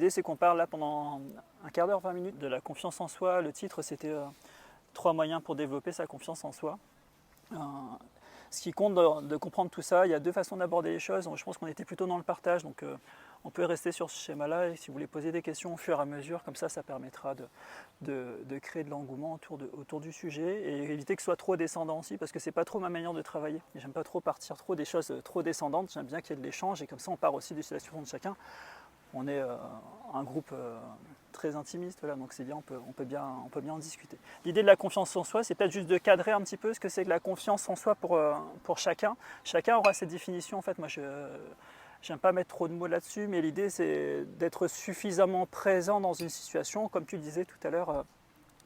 L'idée, c'est qu'on parle là pendant un quart d'heure, 20 minutes de la confiance en soi. Le titre, c'était 3 moyens pour développer sa confiance en soi. Ce qui compte de comprendre tout ça, il y a deux façons d'aborder les choses. Je pense qu'on était plutôt dans le partage, donc on peut rester sur ce schéma-là. Et si vous voulez poser des questions au fur et à mesure, comme ça permettra de créer de l'engouement autour du sujet et éviter que ce soit trop descendant aussi, parce que c'est pas trop ma manière de travailler. J'aime pas trop partir trop des choses trop descendantes. J'aime bien qu'il y ait de l'échange et comme ça on part aussi de la situation de chacun. On est un groupe très intimiste, là, donc c'est bien, on peut bien en discuter. L'idée de la confiance en soi, c'est peut-être juste de cadrer un petit peu ce que c'est que la confiance en soi pour chacun. Chacun aura ses définitions. En fait, moi, je n'aime pas mettre trop de mots là-dessus, mais l'idée, c'est d'être suffisamment présent dans une situation, comme tu le disais tout à l'heure,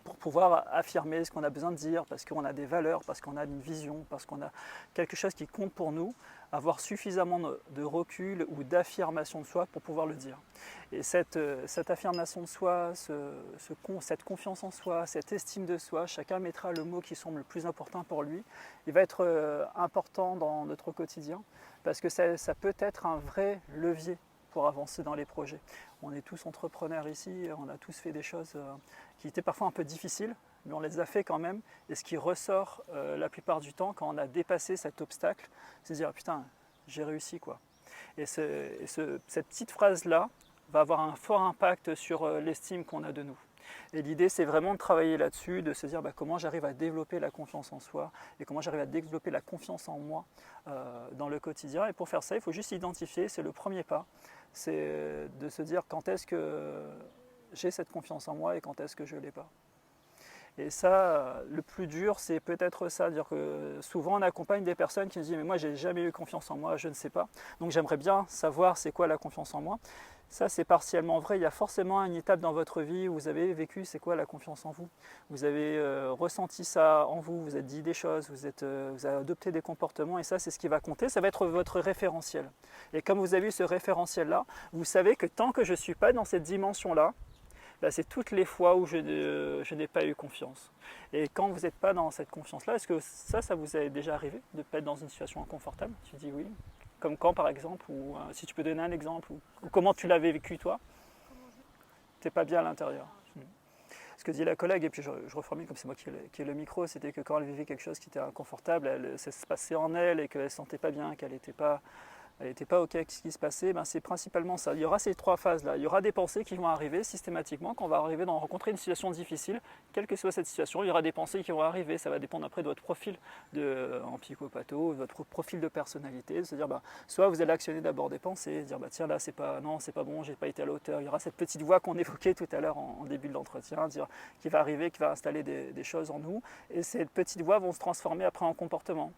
pour pouvoir affirmer ce qu'on a besoin de dire, parce qu'on a des valeurs, parce qu'on a une vision, parce qu'on a quelque chose qui compte pour nous, avoir suffisamment de recul ou d'affirmation de soi pour pouvoir le dire. Et cette affirmation de soi, cette confiance en soi, cette estime de soi, chacun mettra le mot qui semble le plus important pour lui. Il va être important dans notre quotidien, parce que ça peut être un vrai levier pour avancer dans les projets. On est tous entrepreneurs ici, on a tous fait des choses qui étaient parfois un peu difficiles, mais on les a fait quand même. Et ce qui ressort la plupart du temps quand on a dépassé cet obstacle, c'est de dire putain, j'ai réussi quoi. Et cette petite phrase-là va avoir un fort impact sur l'estime qu'on a de nous. Et l'idée, c'est vraiment de travailler là-dessus, de se dire comment j'arrive à développer la confiance en soi et comment j'arrive à développer la confiance en moi dans le quotidien. Et pour faire ça, il faut juste identifier, c'est le premier pas, c'est de se dire quand est-ce que j'ai cette confiance en moi et quand est-ce que je ne l'ai pas. Et ça, le plus dur, c'est peut-être ça, dire que souvent on accompagne des personnes qui nous disent mais moi j'ai jamais eu confiance en moi, je ne sais pas. Donc j'aimerais bien savoir c'est quoi la confiance en moi. Ça c'est partiellement vrai, il y a forcément une étape dans votre vie où vous avez vécu c'est quoi la confiance en vous. Vous avez ressenti ça en vous, vous avez dit des choses, vous avez adopté des comportements et ça c'est ce qui va compter, ça va être votre référentiel. Et comme vous avez eu ce référentiel-là, vous savez que tant que je ne suis pas dans cette dimension-là, c'est toutes les fois où je n'ai pas eu confiance. Et quand vous n'êtes pas dans cette confiance-là, est-ce que ça vous est déjà arrivé de ne pas être dans une situation inconfortable? Tu dis oui. Comme quand par exemple, ou si tu peux donner un exemple, ou comment tu l'avais vécu toi? Tu n'es pas bien à l'intérieur. Ce que dit la collègue, et puis je reformule comme c'est moi qui ai le micro, c'était que quand elle vivait quelque chose qui était inconfortable, ça se passait en elle et qu'elle ne se sentait pas bien, qu'elle n'était pas OK avec ce qui se passait, c'est principalement ça. Il y aura ces trois phases-là. Il y aura des pensées qui vont arriver systématiquement quand on va arriver dans rencontrer une situation difficile, quelle que soit cette situation. Il y aura des pensées qui vont arriver. Ça va dépendre après de votre profil en psychopatho, de votre profil de personnalité. De se dire, soit vous allez actionner d'abord des pensées, dire tiens là c'est pas bon, j'ai pas été à la hauteur. Il y aura cette petite voix qu'on évoquait tout à l'heure en début de l'entretien, qui va arriver, qui va installer des choses en nous. Et ces petites voix vont se transformer après en comportement.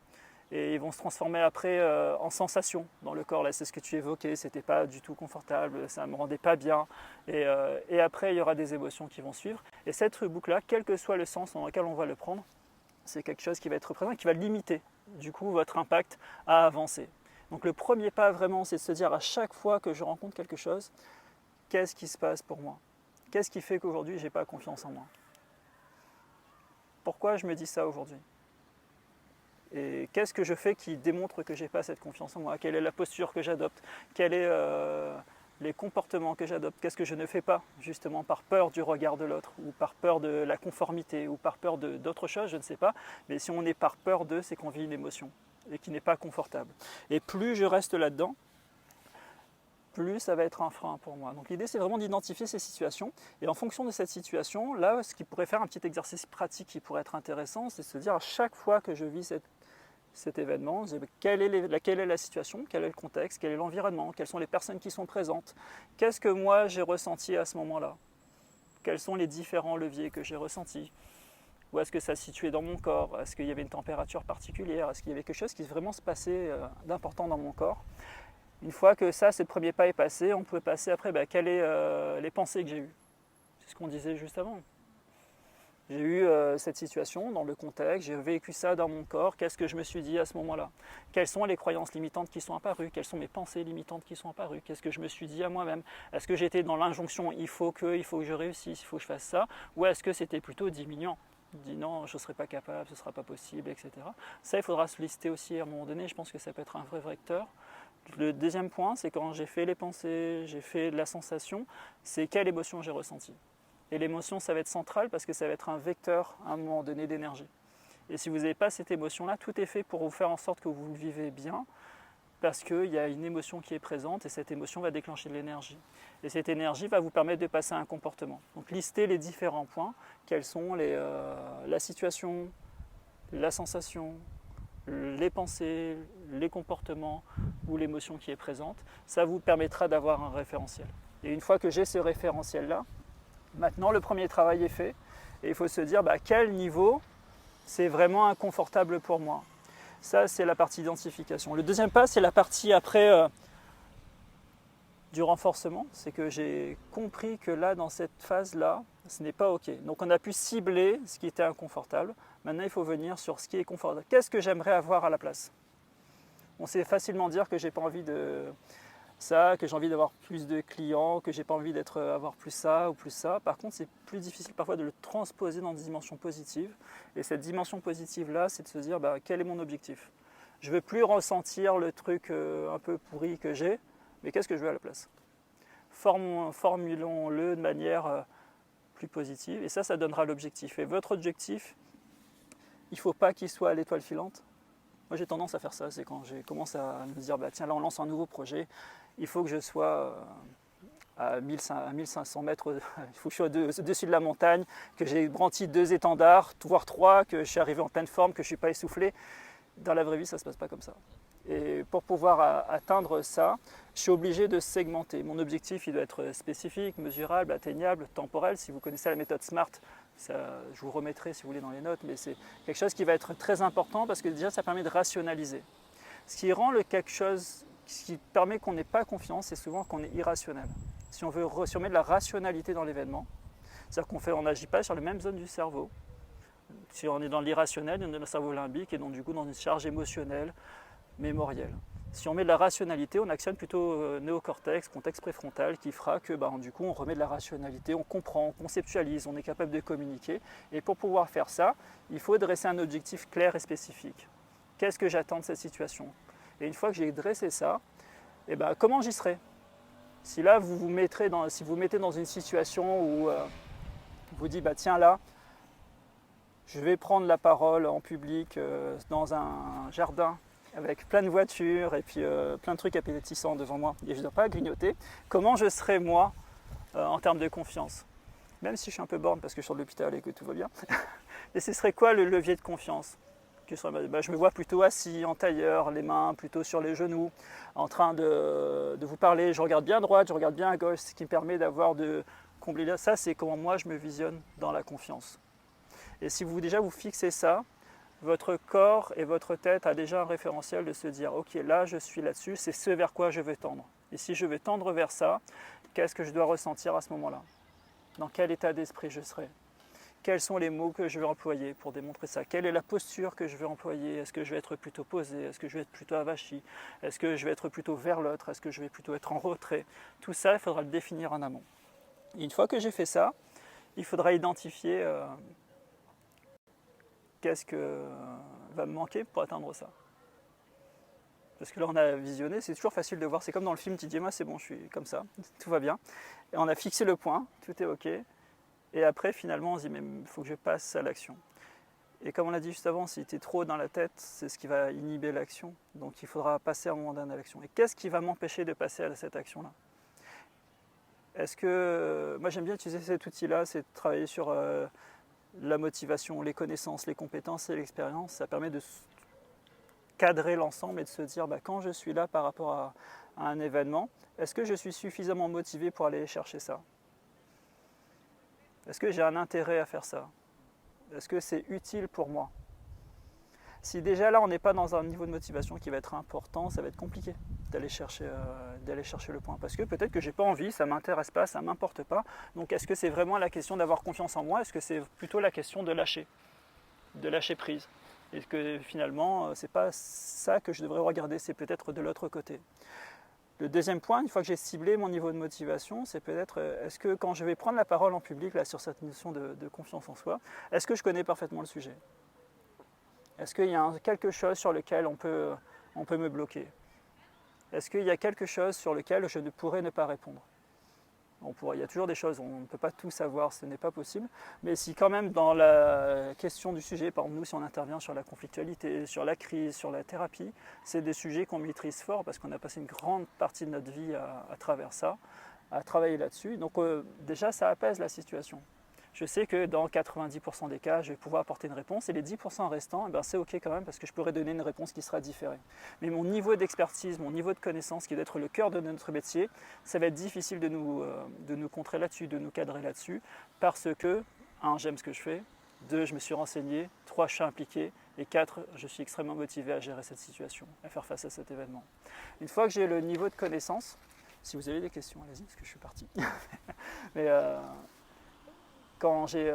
Et ils vont se transformer après en sensations dans le corps. Là, c'est ce que tu évoquais, c'était pas du tout confortable, ça me rendait pas bien. Et après, il y aura des émotions qui vont suivre. Et cette boucle-là, quel que soit le sens dans lequel on va le prendre, c'est quelque chose qui va être présent, qui va limiter du coup votre impact à avancer. Donc le premier pas vraiment, c'est de se dire à chaque fois que je rencontre quelque chose, qu'est-ce qui se passe pour moi? Qu'est-ce qui fait qu'aujourd'hui, j'ai pas confiance en moi? Pourquoi je me dis ça aujourd'hui? Et qu'est-ce que je fais qui démontre que je n'ai pas cette confiance en moi? Quelle est la posture que j'adopte? Quels sont les comportements que j'adopte? Qu'est-ce que je ne fais pas justement par peur du regard de l'autre ou par peur de la conformité ou par peur d'autre chose, je ne sais pas. Mais si on est par peur d'eux, c'est qu'on vit une émotion et qui n'est pas confortable. Et plus je reste là-dedans, plus ça va être un frein pour moi. Donc l'idée c'est vraiment d'identifier ces situations et en fonction de cette situation, là ce qui pourrait faire un petit exercice pratique qui pourrait être intéressant, c'est de se dire à chaque fois que je vis cet événement, quelle est la situation, quel est le contexte, quel est l'environnement, quelles sont les personnes qui sont présentes, qu'est-ce que moi j'ai ressenti à ce moment-là, quels sont les différents leviers que j'ai ressentis, où est-ce que ça se situait dans mon corps, est-ce qu'il y avait une température particulière, est-ce qu'il y avait quelque chose qui vraiment se passait d'important dans mon corps. Une fois que ça, ce premier pas est passé, on peut passer après, quelles sont les pensées que j'ai eues. C'est ce qu'on disait juste avant. J'ai eu cette situation dans le contexte, j'ai vécu ça dans mon corps, qu'est-ce que je me suis dit à ce moment-là? Quelles sont les croyances limitantes qui sont apparues? Quelles sont mes pensées limitantes qui sont apparues? Qu'est-ce que je me suis dit à moi-même? Est-ce que j'étais dans l'injonction il faut que je réussisse, il faut que je fasse ça? Ou est-ce que c'était plutôt diminuant? Dit non, je ne serai pas capable, ce ne sera pas possible, etc. Ça, il faudra se lister aussi à un moment donné, je pense que ça peut être un vrai vecteur. Le deuxième point, c'est quand j'ai fait les pensées, j'ai fait la sensation, c'est quelle émotion j'ai ressentie. Et l'émotion, ça va être central parce que ça va être un vecteur à un moment donné d'énergie. Et si vous n'avez pas cette émotion-là, tout est fait pour vous faire en sorte que vous le vivez bien, parce qu'il y a une émotion qui est présente et cette émotion va déclencher de l'énergie. Et cette énergie va vous permettre de passer à un comportement. Donc listez les différents points, quels sont la situation, la sensation, les pensées, les comportements ou l'émotion qui est présente. Ça vous permettra d'avoir un référentiel. Et une fois que j'ai ce référentiel-là, maintenant le premier travail est fait et il faut se dire à quel niveau c'est vraiment inconfortable pour moi. Ça, c'est la partie identification. Le deuxième pas, c'est la partie après du renforcement. C'est que j'ai compris que là, dans cette phase-là, ce n'est pas OK. Donc on a pu cibler ce qui était inconfortable. Maintenant, il faut venir sur ce qui est confortable. Qu'est-ce que j'aimerais avoir à la place? On sait facilement dire que j'ai pas envie de ça, que j'ai envie d'avoir plus de clients, que j'ai pas envie d'avoir plus ça ou plus ça. Par contre, c'est plus difficile parfois de le transposer dans des dimensions positives. Et cette dimension positive-là, c'est de se dire quel est mon objectif? Je veux plus ressentir le truc un peu pourri que j'ai, mais qu'est-ce que je veux à la place? Formulons-le de manière plus positive, et ça donnera l'objectif. Et votre objectif, il ne faut pas qu'il soit à l'étoile filante. Moi, j'ai tendance à faire ça, c'est quand je commence à me dire, tiens, là, on lance un nouveau projet, il faut que je sois à 1500 mètres, il faut que je sois au-dessus de la montagne, que j'ai brandi 2 étendards, voire 3, que je suis arrivé en pleine forme, que je ne suis pas essoufflé. Dans la vraie vie, ça ne se passe pas comme ça. Et pour pouvoir atteindre ça, je suis obligé de segmenter. Mon objectif, il doit être spécifique, mesurable, atteignable, temporel. Si vous connaissez la méthode SMART, ça, je vous remettrai si vous voulez dans les notes, mais c'est quelque chose qui va être très important parce que déjà, ça permet de rationaliser. Ce qui rend quelque chose, ce qui permet qu'on n'ait pas confiance, c'est souvent qu'on est irrationnel. Si on met de la rationalité dans l'événement, c'est-à-dire qu'on n'agit pas sur les mêmes zones du cerveau. Si on est dans l'irrationnel, on est dans le cerveau limbique et donc du coup dans une charge émotionnelle, mémorielle. Si on met de la rationalité, on actionne plutôt néocortex, cortex préfrontal, qui fera que du coup on remet de la rationalité, on comprend, on conceptualise, on est capable de communiquer. Et pour pouvoir faire ça, il faut dresser un objectif clair et spécifique. Qu'est-ce que j'attends de cette situation? Et une fois que j'ai dressé ça, comment j'y serai? Si là vous vous mettez dans une situation où vous dites tiens là, je vais prendre la parole en public dans un jardin avec plein de voitures et puis plein de trucs appétissants devant moi et je ne dois pas grignoter, comment je serai moi en termes de confiance? Même si je suis un peu borne parce que je sors de l'hôpital et que tout va bien. Et ce serait quoi le levier de confiance? Je me vois plutôt assis, en tailleur, les mains plutôt sur les genoux, en train de vous parler. Je regarde bien à droite, je regarde bien à gauche, ce qui me permet de combler là. Ça, c'est comment moi je me visionne dans la confiance. Et si vous fixez ça, votre corps et votre tête a déjà un référentiel de se dire ok, là je suis là-dessus, c'est ce vers quoi je veux tendre. Et si je veux tendre vers ça, qu'est-ce que je dois ressentir à ce moment-là? Dans quel état d'esprit je serai? Quels sont les mots que je vais employer pour démontrer ça? Quelle est la posture que je vais employer? Est-ce que je vais être plutôt posé? Est-ce que je vais être plutôt avachi? Est-ce que je vais être plutôt vers l'autre? Est-ce que je vais plutôt être en retrait? Tout ça, il faudra le définir en amont. Et une fois que j'ai fait ça, il faudra identifier qu'est-ce que va me manquer pour atteindre ça. Parce que là, on a visionné, c'est toujours facile de voir. C'est comme dans le film, tu dis, moi, c'est bon, je suis comme ça, tout va bien. Et on a fixé le point, tout est OK. Et après, finalement, on se dit, mais il faut que je passe à l'action. Et comme on l'a dit juste avant, si tu es trop dans la tête, c'est ce qui va inhiber l'action. Donc, il faudra passer à un moment donné à l'action. Et qu'est-ce qui va m'empêcher de passer à cette action-là? Est-ce que... Moi, j'aime bien utiliser cet outil-là, c'est de travailler sur la motivation, les connaissances, les compétences et l'expérience. Ça permet de cadrer l'ensemble et de se dire, quand je suis là par rapport à un événement, est-ce que je suis suffisamment motivé pour aller chercher ça? Est-ce que j'ai un intérêt à faire ça? Est-ce que c'est utile pour moi? Si déjà là on n'est pas dans un niveau de motivation qui va être important, ça va être compliqué d'aller chercher le point. Parce que peut-être que j'ai pas envie, ça ne m'intéresse pas, ça ne m'importe pas. Donc est-ce que c'est vraiment la question d'avoir confiance en moi? Est-ce que c'est plutôt la question de lâcher prise? Et que finalement, c'est pas ça que je devrais regarder, c'est peut-être de l'autre côté. Le deuxième point, une fois que j'ai ciblé mon niveau de motivation, c'est peut-être, est-ce que quand je vais prendre la parole en public là, sur cette notion de confiance en soi, est-ce que je connais parfaitement le sujet? Est-ce qu'il y a quelque chose sur lequel on peut me bloquer? Est-ce qu'il y a quelque chose sur lequel je ne pourrais ne pas répondre? Il y a toujours des choses, on ne peut pas tout savoir, ce n'est pas possible. Mais si quand même dans la question du sujet, par exemple nous si on intervient sur la conflictualité, sur la crise, sur la thérapie, c'est des sujets qu'on maîtrise fort parce qu'on a passé une grande partie de notre vie à travers ça, à travailler là-dessus. Donc déjà ça apaise la situation. Je sais que dans 90% des cas, je vais pouvoir apporter une réponse et les 10% restants, eh ben, c'est ok quand même parce que je pourrais donner une réponse qui sera différée. Mais mon niveau d'expertise, mon niveau de connaissance qui doit être le cœur de notre métier, ça va être difficile de nous contrer là-dessus, de nous cadrer là-dessus parce que, 1, j'aime ce que je fais, 2, je me suis renseigné, 3, je suis impliqué et 4, je suis extrêmement motivé à gérer cette situation, à faire face à cet événement. Une fois que j'ai le niveau de connaissance, si vous avez des questions, allez-y parce que je suis parti. Mais quand j'ai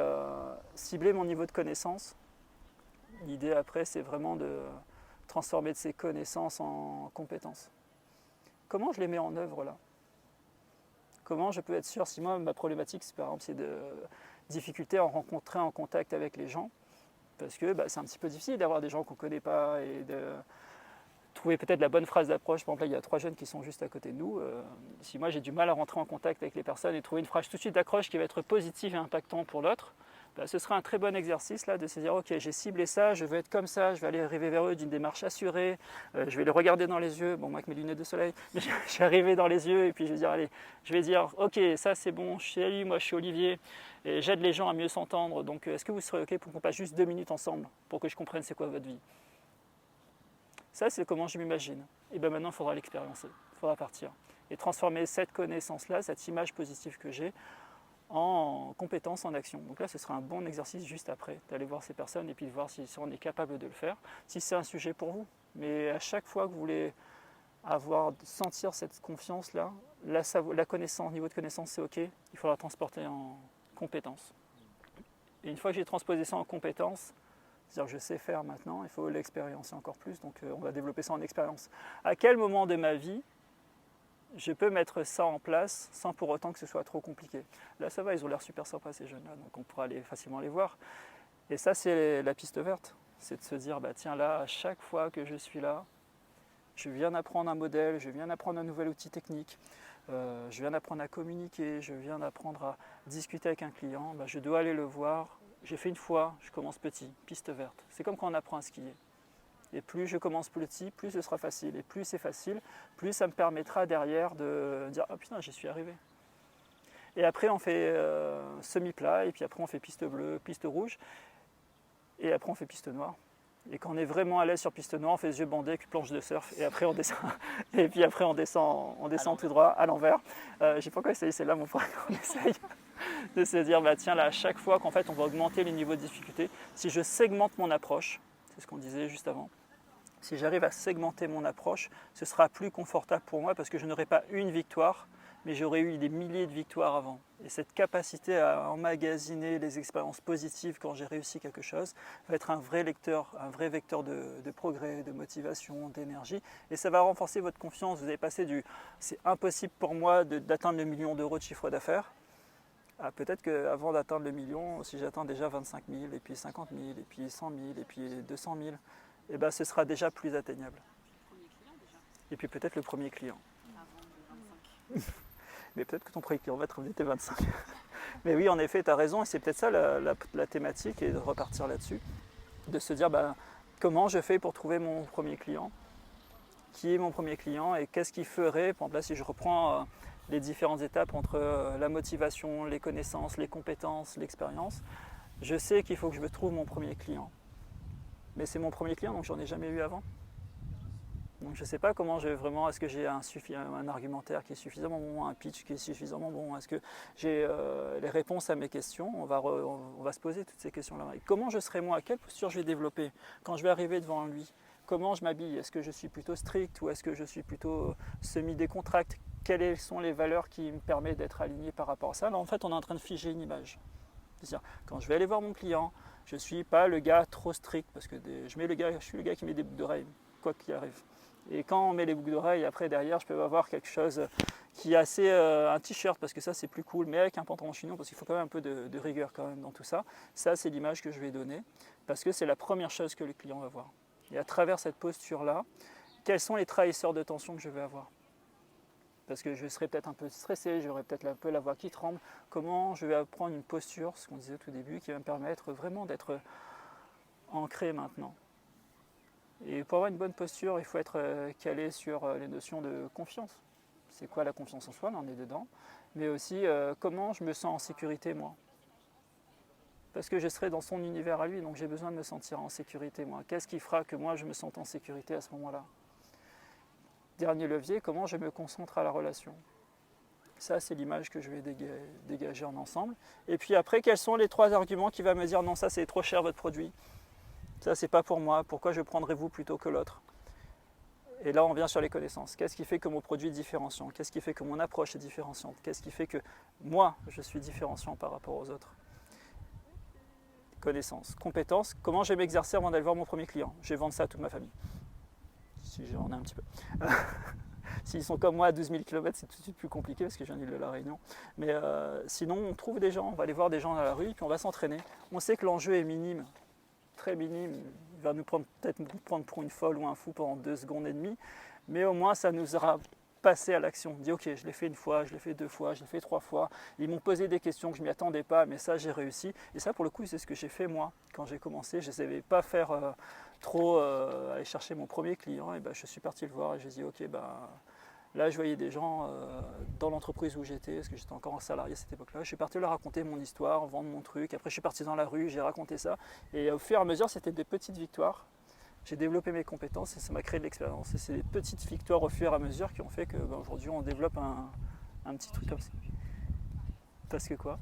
ciblé mon niveau de connaissance, l'idée après c'est vraiment de transformer de ces connaissances en compétences. Comment je les mets en œuvre là? Comment je peux être sûr, si moi ma problématique par exemple c'est de difficulté à rencontrer en contact avec les gens, parce que c'est un petit peu difficile d'avoir des gens qu'on ne connaît pas et de trouver peut-être la bonne phrase d'approche. Par exemple là il y a 3 jeunes qui sont juste à côté de nous. Si moi j'ai du mal à rentrer en contact avec les personnes et trouver une phrase tout de suite d'accroche qui va être positive et impactante pour l'autre, ce serait un très bon exercice là de se dire ok j'ai ciblé ça, je veux être comme ça, je vais aller arriver vers eux d'une démarche assurée, je vais les regarder dans les yeux, bon moi avec mes lunettes de soleil, mais je vais arriver dans les yeux et puis je vais dire allez, je vais dire ok ça c'est bon, je suis Ali, moi je suis Olivier et j'aide les gens à mieux s'entendre, donc est-ce que vous serez ok pour qu'on passe juste 2 minutes ensemble pour que je comprenne c'est quoi votre vie? Ça, c'est comment je m'imagine. Et bien maintenant, il faudra l'expériencer, il faudra partir. Et transformer cette connaissance-là, cette image positive que j'ai, en compétence, en action. Donc là, ce sera un bon exercice juste après, d'aller voir ces personnes et puis de voir si on est capable de le faire, si c'est un sujet pour vous. Mais à chaque fois que vous voulez sentir cette confiance-là, la connaissance, niveau de connaissance, c'est OK, il faudra transporter en compétence. Et une fois que j'ai transposé ça en compétence, c'est-à-dire que je sais faire maintenant, il faut l'expériencer encore plus, donc on va développer ça en expérience. À quel moment de ma vie je peux mettre ça en place sans pour autant que ce soit trop compliqué? Là ça va, ils ont l'air super sympas ces jeunes-là, donc on pourra facilement les voir. Et ça c'est la piste verte, c'est de se dire, tiens là, à chaque fois que je suis là, je viens d'apprendre un modèle, je viens d'apprendre un nouvel outil technique, je viens d'apprendre à communiquer, je viens d'apprendre à discuter avec un client, je dois aller le voir. J'ai fait une fois, je commence petit, piste verte. C'est comme quand on apprend à skier. Et plus je commence petit, plus ce sera facile. Et plus c'est facile, plus ça me permettra derrière de dire « Ah putain, j'y suis arrivé ». Et après on fait semi-plat, et puis après on fait piste bleue, piste rouge, et après on fait piste noire. Et quand on est vraiment à l'aise sur piste noire, on fait les yeux bandés avec planche de surf, et après on descend. Et puis après on descend tout droit à l'envers. J'ai pas encore essayé celle-là, mais on essaye de se dire tiens là à chaque fois qu'en fait on va augmenter les niveaux de difficulté, si je segmente mon approche, c'est ce qu'on disait juste avant, si j'arrive à segmenter mon approche, ce sera plus confortable pour moi parce que je n'aurai pas une victoire, mais j'aurais eu des milliers de victoires avant. Et cette capacité à emmagasiner les expériences positives quand j'ai réussi quelque chose va être un vrai vecteur de progrès, de motivation, d'énergie. Et ça va renforcer votre confiance. Vous avez passé du « c'est impossible pour moi d'atteindre le million d'euros de chiffre d'affaires » à peut-être qu'avant d'atteindre le million, si j'atteins déjà 25 000, et puis 50 000, et puis 100 000, et puis 200 000, et ce sera déjà plus atteignable. Et puis peut-être le premier client. Mais peut-être que ton premier client va te revenir tes 25. Mais oui, en effet, tu as raison, et c'est peut-être ça la thématique, et de repartir là-dessus, de se dire comment je fais pour trouver mon premier client, qui est mon premier client, et qu'est-ce qu'il ferait, par exemple là si je reprends les différentes étapes entre la motivation, les connaissances, les compétences, l'expérience, je sais qu'il faut que je me trouve mon premier client. Mais c'est mon premier client, donc j'en ai jamais eu avant. Donc je ne sais pas comment est-ce que j'ai un argumentaire qui est suffisamment bon, un pitch qui est suffisamment bon, est-ce que j'ai les réponses à mes questions, on va se poser toutes ces questions-là. Et comment je serai moi, quelle posture je vais développer quand je vais arriver devant lui? Comment je m'habille? Est-ce que je suis plutôt strict ou est-ce que je suis plutôt semi-décontracté? Quelles sont les valeurs qui me permettent d'être aligné par rapport à ça? Là, en fait, on est en train de figer une image. C'est-à-dire, quand je vais aller voir mon client, je ne suis pas le gars trop strict, parce que je suis le gars qui met des boucles d'oreilles, quoi qu'il arrive. Et quand on met les boucles d'oreilles, après derrière, je peux avoir quelque chose qui est assez un t-shirt, parce que ça c'est plus cool, mais avec un pantalon chignon, parce qu'il faut quand même un peu de rigueur quand même dans tout ça. Ça, c'est l'image que je vais donner, parce que c'est la première chose que le client va voir. Et à travers cette posture-là, quels sont les trahisseurs de tension que je vais avoir. Parce que je serai peut-être un peu stressé, j'aurai peut-être un peu la voix qui tremble. Comment je vais apprendre une posture, ce qu'on disait au tout début, qui va me permettre vraiment d'être ancré maintenant. Et pour avoir une bonne posture, il faut être calé sur les notions de confiance. C'est quoi la confiance en soi, là on est dedans. Mais aussi comment je me sens en sécurité moi. Parce que je serai dans son univers à lui, donc j'ai besoin de me sentir en sécurité moi. Qu'est-ce qui fera que moi je me sente en sécurité à ce moment-là? Dernier levier, comment je me concentre à la relation. Ça, c'est l'image que je vais dégager en ensemble. Et puis après, quels sont les 3 arguments qui vont me dire non, ça c'est trop cher votre produit. Ça, c'est pas pour moi. Pourquoi je prendrais vous plutôt que l'autre? Et là, on vient sur les connaissances. Qu'est-ce qui fait que mon produit est différenciant? Qu'est-ce qui fait que mon approche est différenciante? Qu'est-ce qui fait que moi, je suis différenciant par rapport aux autres? Connaissances. Compétences. Comment je vais m'exercer avant d'aller voir mon premier client? Je vais vendre ça à toute ma famille. Si j'en ai un petit peu. S'ils sont comme moi à 12 000 km, c'est tout de suite plus compliqué parce que je viens de La Réunion. Mais sinon, on trouve des gens, on va aller voir des gens dans la rue, puis on va s'entraîner. On sait que l'enjeu est minime, très minime. Il va nous prendre peut-être nous prendre pour une folle ou un fou pendant 2 secondes et demie, mais au moins ça nous aura passé à l'action. On dit ok, je l'ai fait 1 fois, je l'ai fait 2 fois, je l'ai fait 3 fois. Ils m'ont posé des questions que je ne m'y attendais pas, mais ça j'ai réussi. Et ça pour le coup, c'est ce que j'ai fait moi quand j'ai commencé. Je ne savais pas faire trop aller chercher mon premier client. Et ben, je suis parti le voir et j'ai dit ok, là, je voyais des gens dans l'entreprise où j'étais, parce que j'étais encore en salarié à cette époque-là. Je suis parti leur raconter mon histoire, vendre mon truc. Après, je suis parti dans la rue, j'ai raconté ça. Et au fur et à mesure, c'était des petites victoires. J'ai développé mes compétences et ça m'a créé de l'expérience. Et c'est des petites victoires au fur et à mesure qui ont fait qu'aujourd'hui, on développe un petit truc comme ça. Parce que quoi?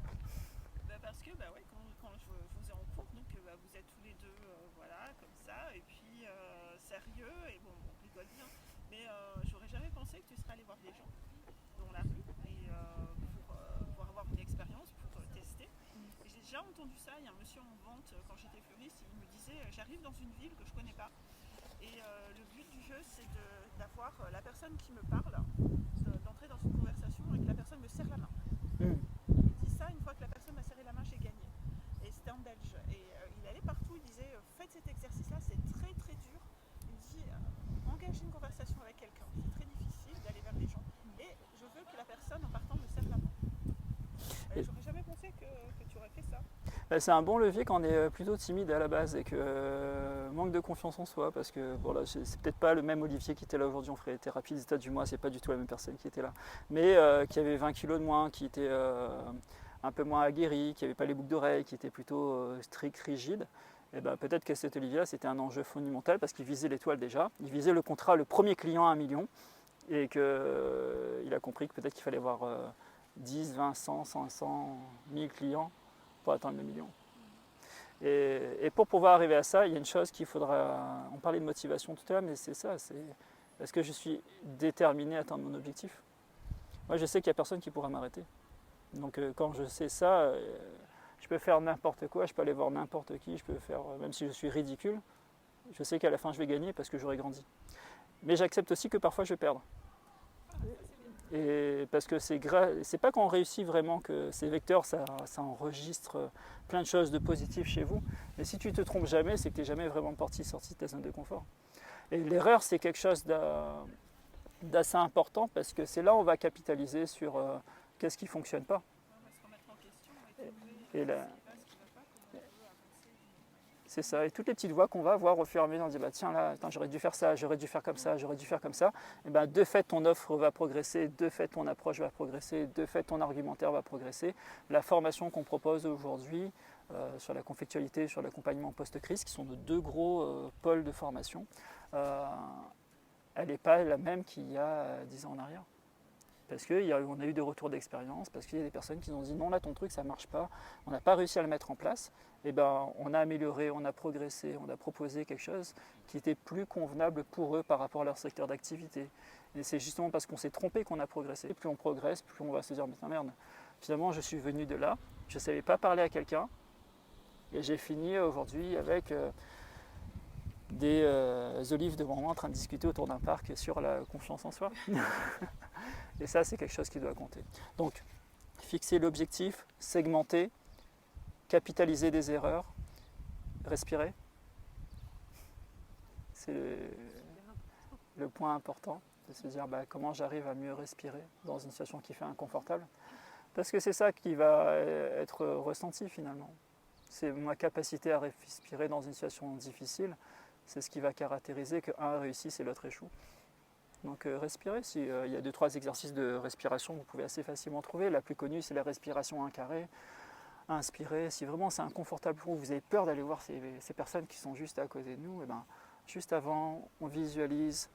Parce que ouais, quand je vous ai en cours, donc vous êtes tous les deux voilà, comme ça, et puis sérieux, et bon, on rigole bien, mais j'aurais jamais pensé que tu serais allé voir des gens dans la rue et pour avoir une expérience, pour tester. Et j'ai déjà entendu ça, il y a un monsieur en vente quand j'étais fleuriste, il me disait j'arrive dans une ville que je connais pas, et le but du jeu c'est d'avoir la personne qui me parle, d'entrer dans une conversation et que la personne me serre la main. Il dit ça, une fois que la personne m'a serré la main, j'ai gagné. Et c'était en belge. Et il allait partout, il disait faites cet exercice-là, c'est très très dur. Il me dit engagez une conversation avec quelqu'un, c'est très difficile d'aller vers les gens. Et je veux que la personne en partant me serre la main. J'aurais jamais pensé que tu aurais fait ça. C'est un bon levier quand on est plutôt timide à la base et que manque de confiance en soi, parce que bon là c'est peut-être pas le même Olivier qui était là aujourd'hui, on ferait thérapie des états du mois, c'est pas du tout la même personne qui était là, mais qui avait 20 kilos de moins, qui était un peu moins aguerri, qui avait pas les boucles d'oreilles, qui était plutôt strict, rigide. Et ben, peut-être que cet Olivier-là c'était un enjeu fondamental parce qu'il visait l'étoile déjà, il visait le contrat, le premier client à 1 million, et qu'il a compris que peut-être qu'il fallait avoir 10, 20, 100, 500, 1000 clients pour atteindre le million. Et pour pouvoir arriver à ça, il y a une chose qu'il faudra... On parlait de motivation tout à l'heure, mais c'est ça, c'est est-ce que je suis déterminé à atteindre mon objectif? Moi, je sais qu'il n'y a personne qui pourra m'arrêter. Donc quand je sais ça, je peux faire n'importe quoi, je peux aller voir n'importe qui, je peux faire, même si je suis ridicule, je sais qu'à la fin je vais gagner parce que j'aurai grandi. Mais j'accepte aussi que parfois je vais perdre. Et parce que c'est pas quand on réussit vraiment que ces vecteurs, ça enregistre plein de choses de positives chez vous. Mais si tu te trompes jamais, c'est que tu n'es jamais vraiment sorti de ta zone de confort. Et l'erreur, c'est quelque chose d'assez important parce que c'est là où on va capitaliser sur qu'est-ce qui ne fonctionne pas. On va se remettre en question Et là, c'est ça. Et toutes les petites voix qu'on va voir au fur et à mesure, on dit bah, tiens là, attends, j'aurais dû faire ça, j'aurais dû faire comme ça, j'aurais dû faire comme ça. Et ben, de fait, ton offre va progresser, de fait, ton approche va progresser, de fait, ton argumentaire va progresser. La formation qu'on propose aujourd'hui sur la conflictualité, sur l'accompagnement post-crise, qui sont de 2 gros pôles de formation, elle n'est pas la même qu'il y a 10 ans en arrière. Parce qu'on a eu des retours d'expérience, parce qu'il y a des personnes qui nous ont dit non là ton truc ça ne marche pas, on n'a pas réussi à le mettre en place, et ben on a amélioré, on a progressé, on a proposé quelque chose qui était plus convenable pour eux par rapport à leur secteur d'activité. Et c'est justement parce qu'on s'est trompé qu'on a progressé. Plus on progresse, plus on va se dire putain merde, finalement je suis venu de là, je ne savais pas parler à quelqu'un, et j'ai fini aujourd'hui avec des olives devant moi en train de discuter autour d'un parc sur la confiance en soi. Et ça, c'est quelque chose qui doit compter. Donc, fixer l'objectif, segmenter, capitaliser des erreurs, respirer. C'est le point important, de se dire comment j'arrive à mieux respirer dans une situation qui fait inconfortable. Parce que c'est ça qui va être ressenti finalement. C'est ma capacité à respirer dans une situation difficile, c'est ce qui va caractériser qu'un réussit et l'autre échoue. Donc respirer, il y a 2-3 exercices de respiration que vous pouvez assez facilement trouver. La plus connue, c'est la respiration 1 carré. Inspirez, si vraiment c'est inconfortable pour vous, vous avez peur d'aller voir ces personnes qui sont juste à côté de nous, et juste avant, on visualise,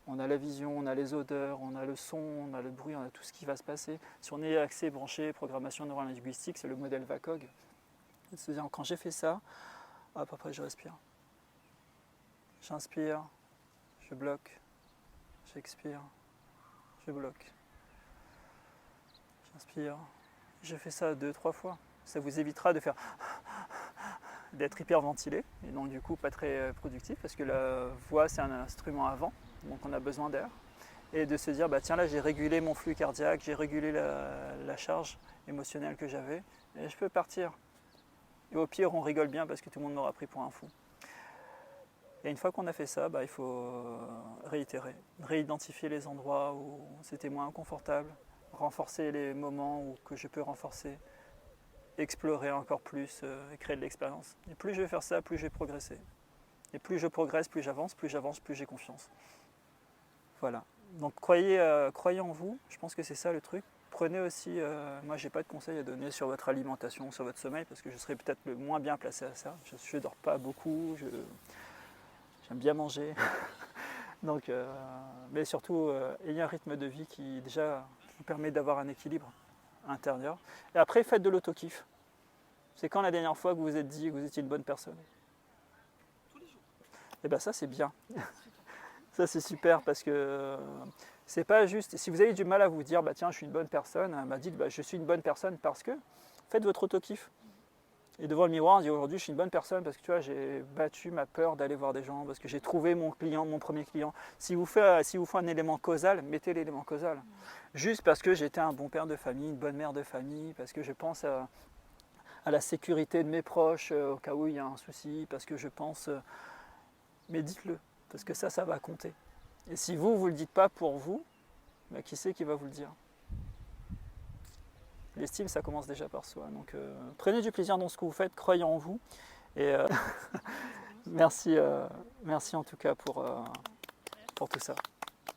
on a la vision, on a les odeurs, on a le son, on a le bruit, on a tout ce qui va se passer. Si on est axé, branché, programmation neurolinguistique, c'est le modèle VACOG. C'est-à-dire quand j'ai fait ça, hop, après je respire. J'inspire, je bloque, j'expire, je bloque. J'inspire. Je fais ça 2-3 fois. Ça vous évitera de faire d'être hyperventilé et donc du coup pas très productif parce que la voix c'est un instrument à vent, donc on a besoin d'air. Et de se dire tiens là j'ai régulé mon flux cardiaque, j'ai régulé la charge émotionnelle que j'avais et je peux partir. Et au pire on rigole bien parce que tout le monde m'aura pris pour un fou. Et une fois qu'on a fait ça, il faut réitérer, réidentifier les endroits où c'était moins inconfortable, renforcer les moments que je peux renforcer, explorer encore plus et créer de l'expérience. Et plus je vais faire ça, plus je vais progresser. Et plus je progresse, plus j'avance, plus j'ai confiance. Voilà. Donc croyez en vous, je pense que c'est ça le truc. Prenez aussi, moi j'ai pas de conseils à donner sur votre alimentation, sur votre sommeil, parce que je serais peut-être le moins bien placé à ça. Je dors pas beaucoup, j'aime bien manger. Donc, mais surtout, ayez un rythme de vie qui déjà vous permet d'avoir un équilibre intérieur. Et après, faites de l'auto-kiff. C'est quand la dernière fois que vous vous êtes dit que vous étiez une bonne personne? Tous les jours. Et bien ça, c'est bien. Ça, c'est super parce que c'est pas juste. Si vous avez du mal à vous dire, tiens, je suis une bonne personne, dites, je suis une bonne personne parce que faites votre auto-kiff. Et devant le miroir, on dit aujourd'hui je suis une bonne personne parce que tu vois, j'ai battu ma peur d'aller voir des gens, parce que j'ai trouvé mon client, mon premier client. Si vous faut un élément causal, mettez l'élément causal. Juste parce que j'étais un bon père de famille, une bonne mère de famille, parce que je pense à la sécurité de mes proches au cas où il y a un souci, parce que je pense... mais dites-le, parce que ça va compter. Et si vous ne le dites pas pour vous, qui c'est qui va vous le dire? L'estime, ça commence déjà par soi. Donc prenez du plaisir dans ce que vous faites, croyez en vous. Et merci en tout cas pour tout ça.